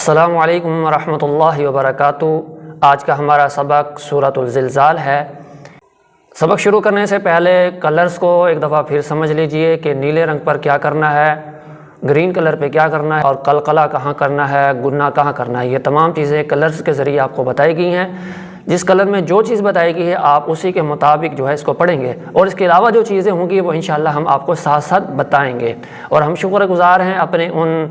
السلام علیکم ورحمۃ اللہ وبرکاتہ۔ آج کا ہمارا سبق سورۃ الزلزال ہے۔ سبق شروع کرنے سے پہلے کلرز کو ایک دفعہ پھر سمجھ لیجئے کہ نیلے رنگ پر کیا کرنا ہے، گرین کلر پہ کیا کرنا ہے، اور قلقلہ کہاں کرنا ہے، گنا کہاں کرنا ہے۔ یہ تمام چیزیں کلرز کے ذریعے آپ کو بتائی گئی ہیں۔ جس کلر میں جو چیز بتائی گئی ہے آپ اسی کے مطابق جو ہے اس کو پڑھیں گے، اور اس کے علاوہ جو چیزیں ہوں گی وہ انشاءاللہ ہم آپ کو ساتھ ساتھ بتائیں گے۔ اور ہم شکر گزار ہیں اپنے ان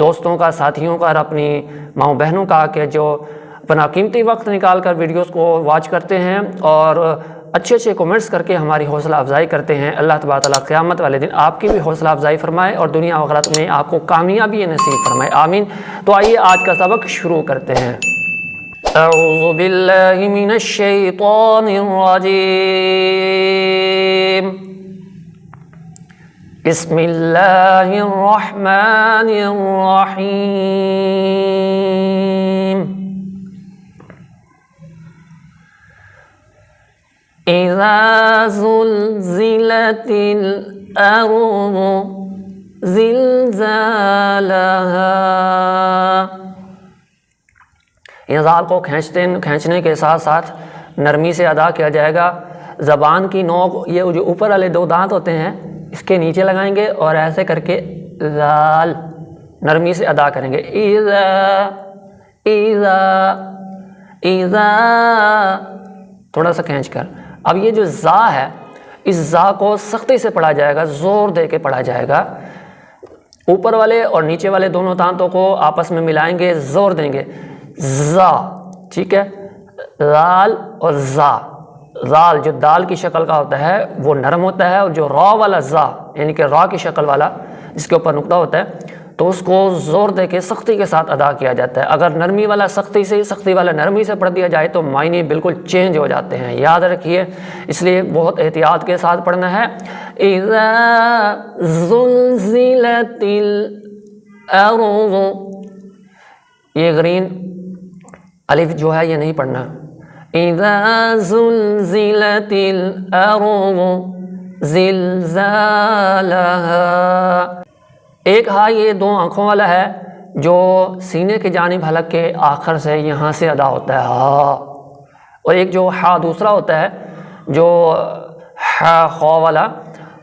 دوستوں کا، ساتھیوں کا اور اپنی ماؤں بہنوں کا کہ جو اپنا قیمتی وقت نکال کر ویڈیوز کو واچ کرتے ہیں اور اچھے اچھے کومنٹس کر کے ہماری حوصلہ افزائی کرتے ہیں۔ اللہ تبارک و تعالیٰ قیامت والے دن آپ کی بھی حوصلہ افزائی فرمائے اور دنیا و آخرت میں آپ کو کامیابی نصیب فرمائے، آمین۔ تو آئیے آج کا سبق شروع کرتے ہیں۔ اعوذ باللہ من الشیطان الرجیم، بسم اللہ الرحمن الرحیم۔ اذا زلزلت الارض زلزالها۔ یہ زال کو کھینچنے کے ساتھ ساتھ نرمی سے ادا کیا جائے گا۔ زبان کی نوک، یہ جو اوپر والے دو دانت ہوتے ہیں اس کے نیچے لگائیں گے اور ایسے کر کے زال نرمی سے ادا کریں گے۔ اذا اذا اذا، تھوڑا سا کھینچ کر۔ اب یہ جو زا ہے، اس زا کو سختی سے پڑھا جائے گا، زور دے کے پڑھا جائے گا۔ اوپر والے اور نیچے والے دونوں دانتوں کو آپس میں ملائیں گے، زور دیں گے، زا، ٹھیک ہے، زال اور زا۔ زال جو دال کی شکل کا ہوتا ہے وہ نرم ہوتا ہے، اور جو را والا زا یعنی کہ را کی شکل والا جس کے اوپر نقطہ ہوتا ہے تو اس کو زور دے کے سختی کے ساتھ ادا کیا جاتا ہے۔ اگر نرمی والا سختی والا نرمی سے پڑھ دیا جائے تو معنی بالکل چینج ہو جاتے ہیں، یاد رکھیے، اس لیے بہت احتیاط کے ساتھ پڑھنا ہے۔ اذا زلزلت الارض، یہ گرین الف جو ہے یہ نہیں پڑھنا۔ اذا زلزلت الارض زلزالها۔ ایک ہا یہ دو آنکھوں والا ہے جو سینے کے جانب حلق کے آخر سے یہاں سے ادا ہوتا ہے، ہا۔ اور ایک جو ہا دوسرا ہوتا ہے جو ہا خو والا،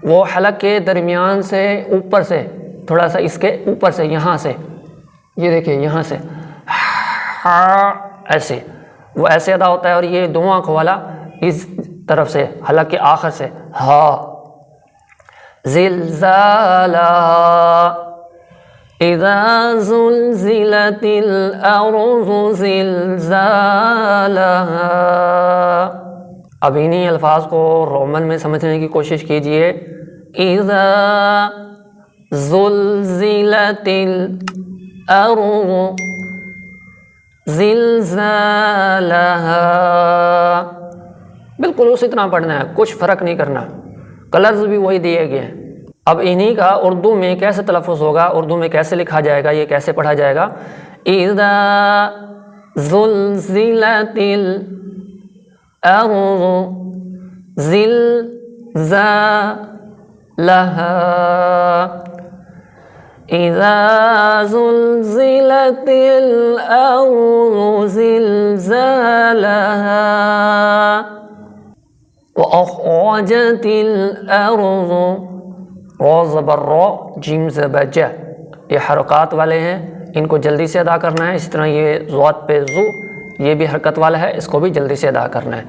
وہ حلق کے درمیان سے اوپر سے تھوڑا سا اس کے اوپر سے یہاں سے، یہ دیکھیں یہاں سے ہا، ایسے وہ ایسے ادا ہوتا ہے، اور یہ دو آنکھوں والا اس طرف سے حلق کے آخر سے ہا۔ زلزالہ، اذا زلزلت الارض زلزالہ۔ اب انہی الفاظ کو رومن میں سمجھنے کی کوشش کیجئے۔ اذا زلزلت الارض زلزالہ، بالکل اسی طرح پڑھنا ہے، کچھ فرق نہیں کرنا، کلرز بھی وہی دیے گئے ہیں۔ اب انہی کا اردو میں کیسے تلفظ ہوگا، اردو میں کیسے لکھا جائے گا، یہ کیسے پڑھا جائے گا۔ اذا زلزلت الارض زلزالها، اذا زلزلت الارض زلزالها واخرجت الارض، را زبر را، جیم زبر ج، یہ حرکات والے ہیں، ان کو جلدی سے ادا کرنا ہے۔ اس طرح یہ ضاد پہ زو، یہ بھی حرکت والا ہے، اس کو بھی جلدی سے ادا کرنا ہے۔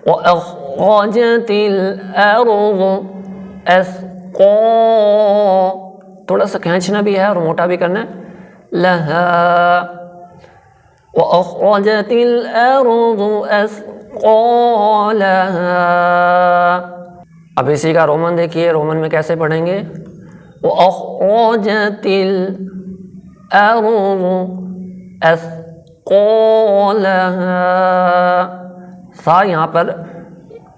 واخرجت الارض اثقا، تھوڑا سا کھینچنا بھی ہے اور موٹا بھی کرنا ہے، لہا، واخرجت الارض اثقالها۔ اب اسی کا رومن دیکھیے، رومن میں کیسے پڑھیں گے۔ واخرجت الارض اثقالها، سا یہاں پر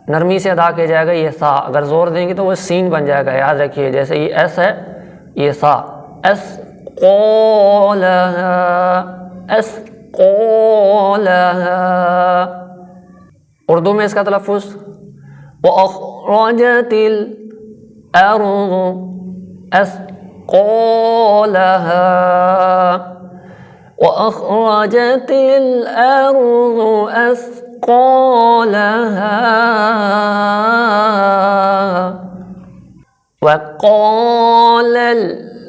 نرمی سے ادا کیا جائے گا، یہ سا اگر زور دیں گے تو وہ سین بن جائے گا، یاد رکھیے، جیسے یہ ایس ہے یہ سا، اثقالها اثقالها۔ اردو میں اس کا تلفظ وَأَخْرَجَتِ الْأَرْضُ أَثْقَالَهَا وأخرجت الأرض أثقالها وقال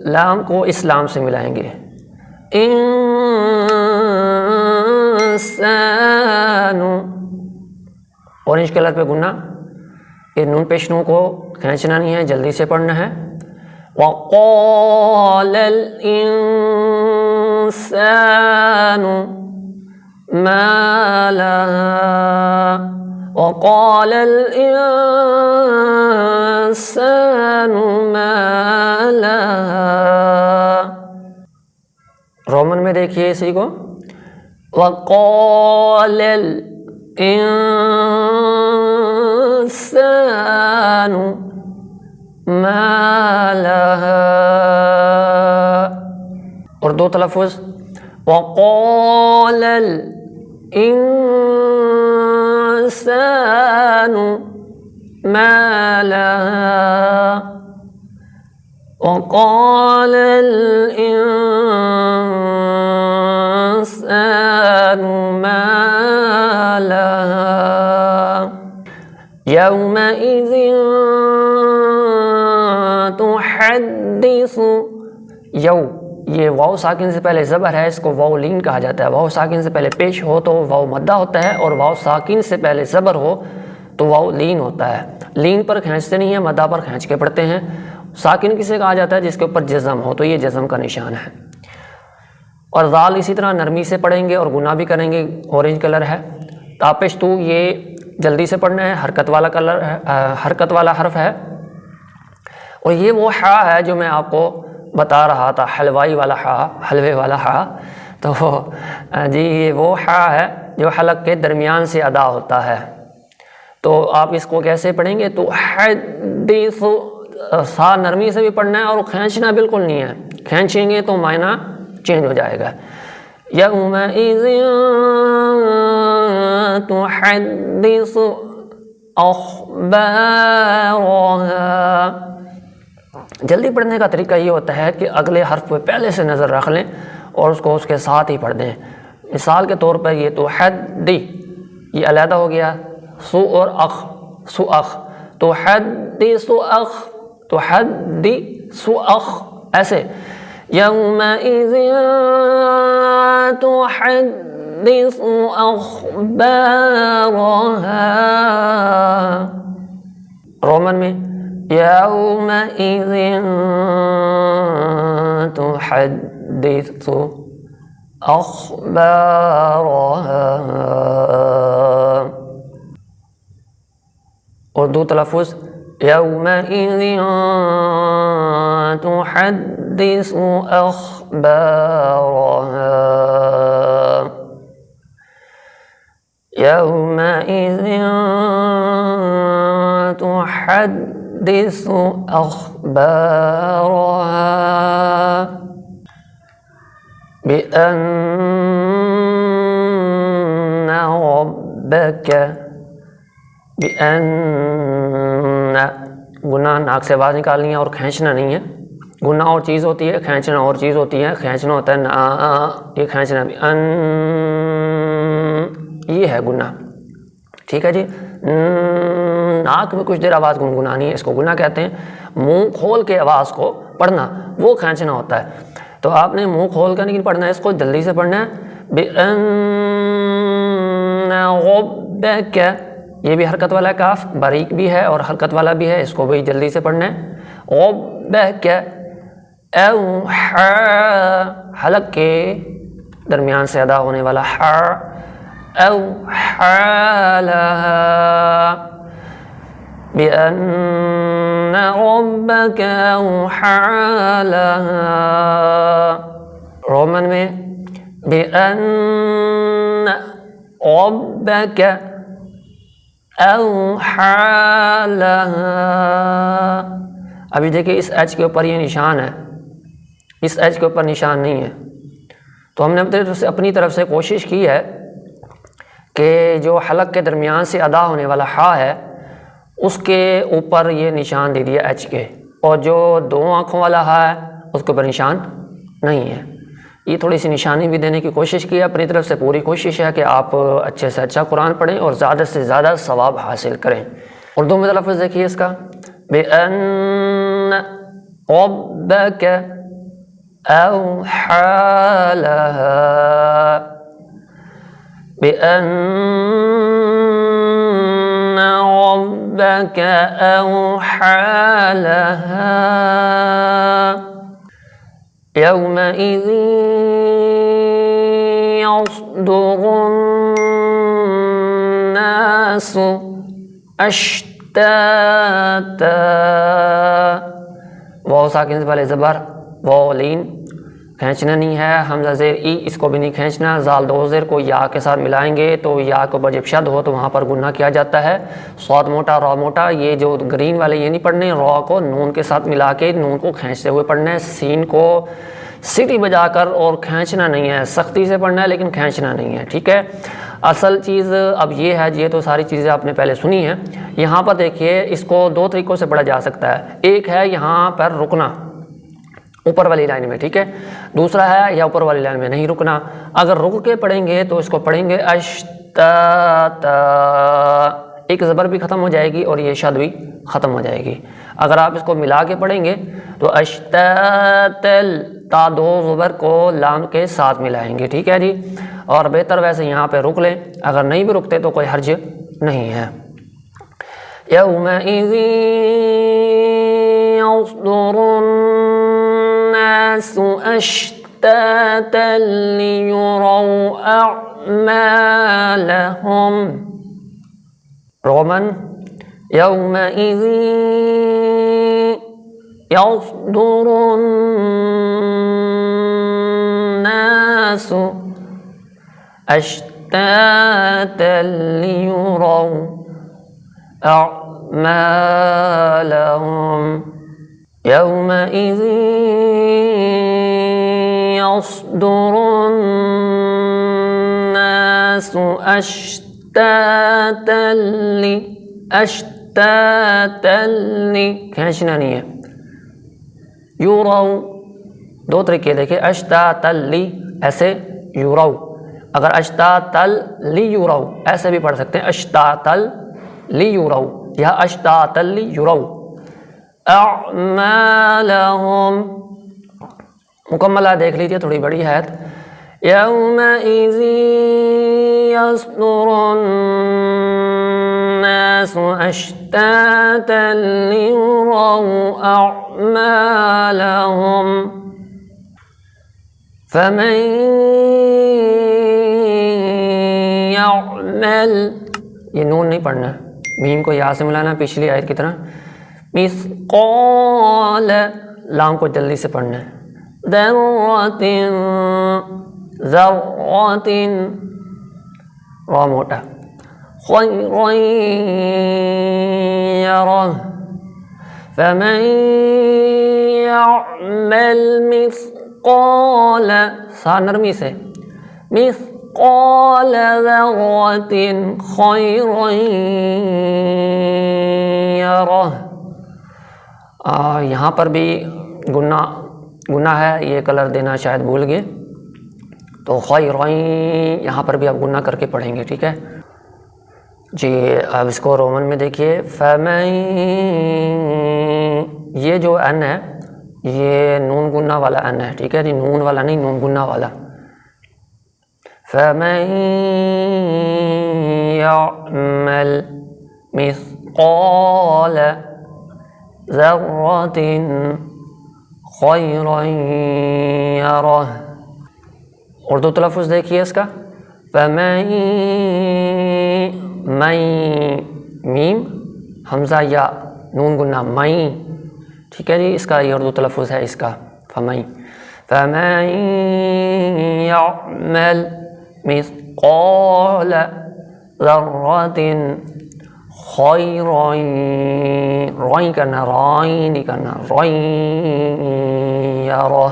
لام کو اسلام سے ملائیں گے انسان اورنج کلر پہ گنا یہ نون پیشنوں کو کھینچنا نہیں ہے جلدی سے پڑھنا ہے وقال الانسان ما لها وقال الانسان ما لها رومن میں دیکھیے اسی کو وقال الانسان ما لها اور دو تلفظ وقال الانسان ما لها وقال الانسان ما لها يومئذ تحدث یہ واو ساکن سے پہلے زبر ہے اس کو واو لین کہا جاتا ہے واو ساکن سے پہلے پیش ہو تو واو مدہ ہوتا ہے اور واو ساکن سے پہلے زبر ہو تو واو لین ہوتا ہے لین پر کھینچتے نہیں ہیں مدہ پر کھینچ کے پڑھتے ہیں ساکن کسے کہا جاتا ہے جس کے اوپر جزم ہو تو یہ جزم کا نشان ہے اور ذال اسی طرح نرمی سے پڑھیں گے اور گناہ بھی کریں گے اورنج کلر ہے تاپش تو یہ جلدی سے پڑھنا ہے حرکت والا کلر ہے حرکت والا حرف ہے اور یہ وہ حا ہے جو میں آپ کو بتا رہا تھا حلوائی والا حا حلوے والا حا تو جی یہ وہ حا ہے جو حلق کے درمیان سے ادا ہوتا ہے تو آپ اس کو کیسے پڑھیں گے تو حدیث سا نرمی سے بھی پڑھنا ہے اور کھینچنا بالکل نہیں ہے کھینچیں گے تو معنی چینج ہو جائے گا یومئذ تحدث اخبارها جلدی پڑھنے کا طریقہ یہ ہوتا ہے کہ اگلے حرف پہ پہلے سے نظر رکھ لیں اور اس کو اس کے ساتھ ہی پڑھ دیں مثال کے طور پر یہ تو حدی یہ علیحدہ ہو گیا سو اور اخ سو اخ تو حدی سو اخ تو حدی سو اخ ایسے یومئذ تحدث اخبارها رومن میں يومئذ تحدث أخبارها اردو تلفظ يومئذ تحدث أخبارها يومئذ تحدث أخبارها بأن ربك بأن گناہ ناک سے آواز نکالنی ہے اور کھینچنا نہیں ہے گناہ اور چیز ہوتی ہے کھینچنا اور چیز ہوتی ہے کھینچنا ہوتا ہے نا یہ کھینچنا بھی ان یہ ہے گناہ ٹھیک ہے جی ناک میں کچھ دیر آواز گنگنانی ہے اس کو گناہ کہتے ہیں منہ کھول کے آواز کو پڑھنا وہ کھینچنا ہوتا ہے تو آپ نے منہ کھول کر نہیں پڑھنا ہے اس کو جلدی سے پڑھنا ہے بِأَنَّ رَبَّكَ یہ بھی حرکت والا کاف باریک بھی ہے اور حرکت والا بھی ہے اس کو بھی جلدی سے پڑھنا ہے رَبَّكَ أَوْحَى حلق کے درمیان سے ادا ہونے والا حا أوحى لها بأن ربك أوحى لها رومن میں بأن ربك أوحى لها ابھی دیکھیں اس ایچ کے اوپر یہ نشان ہے اس ایچ کے اوپر نشان نہیں ہے تو ہم نے اپنی طرف سے کوشش کی ہے کہ جو حلق کے درمیان سے ادا ہونے والا حا ہے اس کے اوپر یہ نشان دے دیا ایچ کے اور جو دو آنکھوں والا ہا ہے اس کے اوپر نشان نہیں ہے یہ تھوڑی سی نشانی بھی دینے کی کوشش کی ہے، اپنی طرف سے پوری کوشش ہے کہ آپ اچھے سے اچھا قرآن پڑھیں اور زیادہ سے زیادہ ثواب حاصل کریں۔ اردو میں تلفظ دیکھیے اس کا، بِأَنَّ رَبَّكَ أَوْحَىٰ لَهَا، بِأَنَّ رَبَّكَ أَوْحَىٰ لَهَا يَوْمَئِذٍ يَصْدُرُ النَّاسُ أَشْتَاتًا، واو ساکن سے پہلے زبر، واو لین کھینچنا نہیں ہے، حمزہ زیر ای اس کو بھی نہیں کھینچنا، زال دو زیر کو یا کے ساتھ ملائیں گے تو یا کو جب شد ہو تو وہاں پر گناہ کیا جاتا ہے، صاد موٹا را موٹا، یہ جو گرین والے یہ نہیں پڑھنے، را کو نون کے ساتھ ملا کے نون کو کھینچتے ہوئے پڑھنا ہے، سین کو سیٹی بجا کر اور کھینچنا نہیں ہے، سختی سے پڑھنا ہے لیکن کھینچنا نہیں ہے، ٹھیک ہے۔ اصل چیز اب یہ ہے، یہ تو ساری چیزیں آپ نے پہلے سنی ہیں، یہاں پر دیکھیے اس کو دو طریقوں سے پڑھا جا سکتا ہے، ایک ہے یہاں پر رکنا اوپر والی لائن میں، ٹھیک ہے، دوسرا ہے یا اوپر والی لائن میں نہیں رکنا۔ اگر رک کے پڑھیں گے تو اس کو پڑھیں گے اشتاتا، ایک زبر بھی ختم ہو جائے گی اور یہ شد بھی ختم ہو جائے گی۔ اگر آپ اس کو ملا کے پڑھیں گے تو اشتاتل، تا دو زبر کو لام کے ساتھ ملائیں گے، ٹھیک ہے جی، اور بہتر ویسے یہاں پہ رک لیں، اگر نہیں بھی رکتے تو کوئی حرج نہیں ہے۔ یومئذ یصدر الناس اشتاتا لیروا اعمالهم، رومن یومئذ یصدر الناس اشتاتا لیروا اعمالهم، يومئذ يصدر الناس اشتاتا کھینچنا نہیں ہے، یورو، دو طریقے دیکھیں، اشتاتا لی ایسے یورو، اگر اشتاتا لی یورو ایسے بھی پڑھ سکتے ہیں، اشتاتا لی یورو یا اشتاتا لی یورو اعمالهم، مکملہ دیکھ لیجئے، تھوڑی بڑی ہے، یومئذ یصدر الناس اشتاتا لیروا اعمالهم فمن یعمل، یہ نون نہیں پڑھنا، میم کو یا سے ملانا پچھلی آیت کی طرح، مثقال، لام کو جلدی سے پڑھنا ہے، ذرۃ، ذرۃ، را موٹا، خیرا یرہ فمن یعمل مثقال، سا نرمی سے، مثقال ذرۃ خیرا یرہ، یہاں پر بھی گناہ ہے، یہ کلر دینا شاید بھول گئے، تو خیرا یہاں پر بھی آپ گناہ کر کے پڑھیں گے، ٹھیک ہے جی۔ اب اس کو رومن میں دیکھیے، فمن، یہ جو ان ہے یہ نون گناہ والا ان ہے، ٹھیک ہے جی، نون والا نہیں، نون گناہ والا، فمن یعمل مثقال ذرۃ خیرا یرہ، اردو تلفظ دیکھیے اس کا، فمن، میں، میم حمزہ یا نون گناہ، میں، ٹھیک ہے جی، اس کا یہ اردو تلفظ ہے اس کا، فمن یعمل مثقال ذرۃ خیرا، رائیں کرنا، رائیں نہیں کرنا، رائیں یرہ،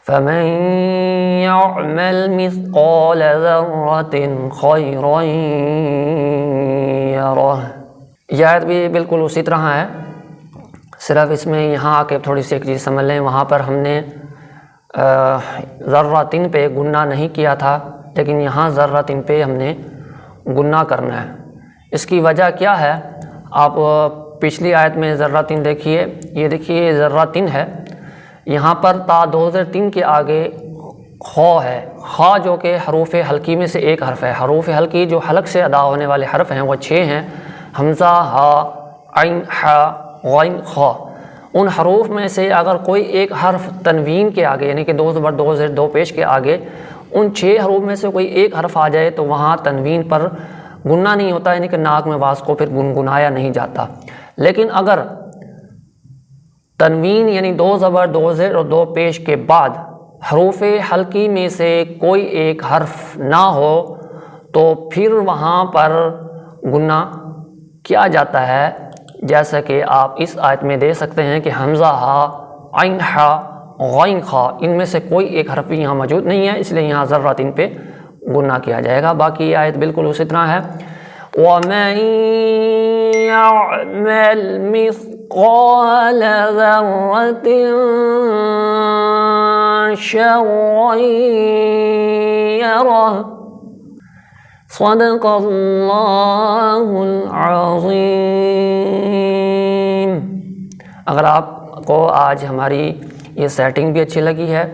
فمن یعمل مثقال ذرۃ خیرا یرہ، یہ آیت بھی بالکل اسی طرح ہے، صرف اس میں یہاں آ کے تھوڑی سی ایک چیز سمجھ لیں، وہاں پر ہم نے ذراتن پہ گننا نہیں کیا تھا، لیکن یہاں ذراتن پہ ہم نے گننا کرنا ہے۔ اس کی وجہ کیا ہے؟ آپ پچھلی آیت میں ذراتن دیکھیے، یہ دیکھیے یہ ذراتن ہے، یہاں پر تا 2003 کے آگے خا ہے، خا جو کہ حروف حلقی میں سے ایک حرف ہے۔ حروف حلقی جو حلق سے ادا ہونے والے حرف ہیں وہ 6 ہیں، حمزہ، ہا، عین، حا، غین، خا۔ ان حروف میں سے اگر کوئی ایک حرف تنوین کے آگے یعنی کہ 2 زبر 2 زیر 2 پیش کے آگے ان 6 حروف میں سے کوئی ایک حرف آ جائے تو وہاں تنوین پر گننا نہیں ہوتا، یعنی کہ ناک میں باس کو پھر گنگنایا نہیں جاتا۔ لیکن اگر تنوین یعنی 2 زبر 2 زیر اور 2 پیش کے بعد حروف حلقی میں سے کوئی ایک حرف نہ ہو تو پھر وہاں پر گننا کیا جاتا ہے، جیسا کہ آپ اس آیت میں دیکھ سکتے ہیں کہ حمزہ، ہا، عین، حا، غین، خا، ان میں سے کوئی ایک حرف بھی یہاں موجود نہیں ہے، اس لیے یہاں ذراتن پہ گننا کیا جائے گا۔ باقی یہ آیت بالکل اسی طرح ہے، وَمَن يَعْمَلْ مِثْقَالَ ذَرَّةٍ شَرًّا يَرَهُ۔ صدق اللہ العظیم۔ اگر آپ کو آج ہماری یہ سیٹنگ بھی اچھی لگی ہے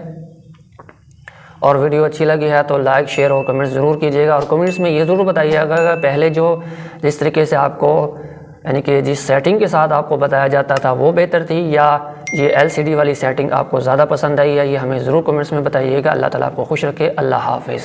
اور ویڈیو اچھی لگی ہے تو لائک، شیئر اور کمنٹس ضرور کیجیے گا، اور کمنٹس میں یہ ضرور بتائیے گا کہ پہلے جس طریقے سے آپ کو یعنی کہ جس سیٹنگ کے ساتھ آپ کو بتایا جاتا تھا وہ بہتر تھی، یا یہ LCD والی سیٹنگ آپ کو زیادہ پسند آئی ہے، یہ ہمیں ضرور کمنٹس میں بتائیے گا۔ اللہ تعالیٰ آپ کو خوش رکھے۔ اللہ حافظ۔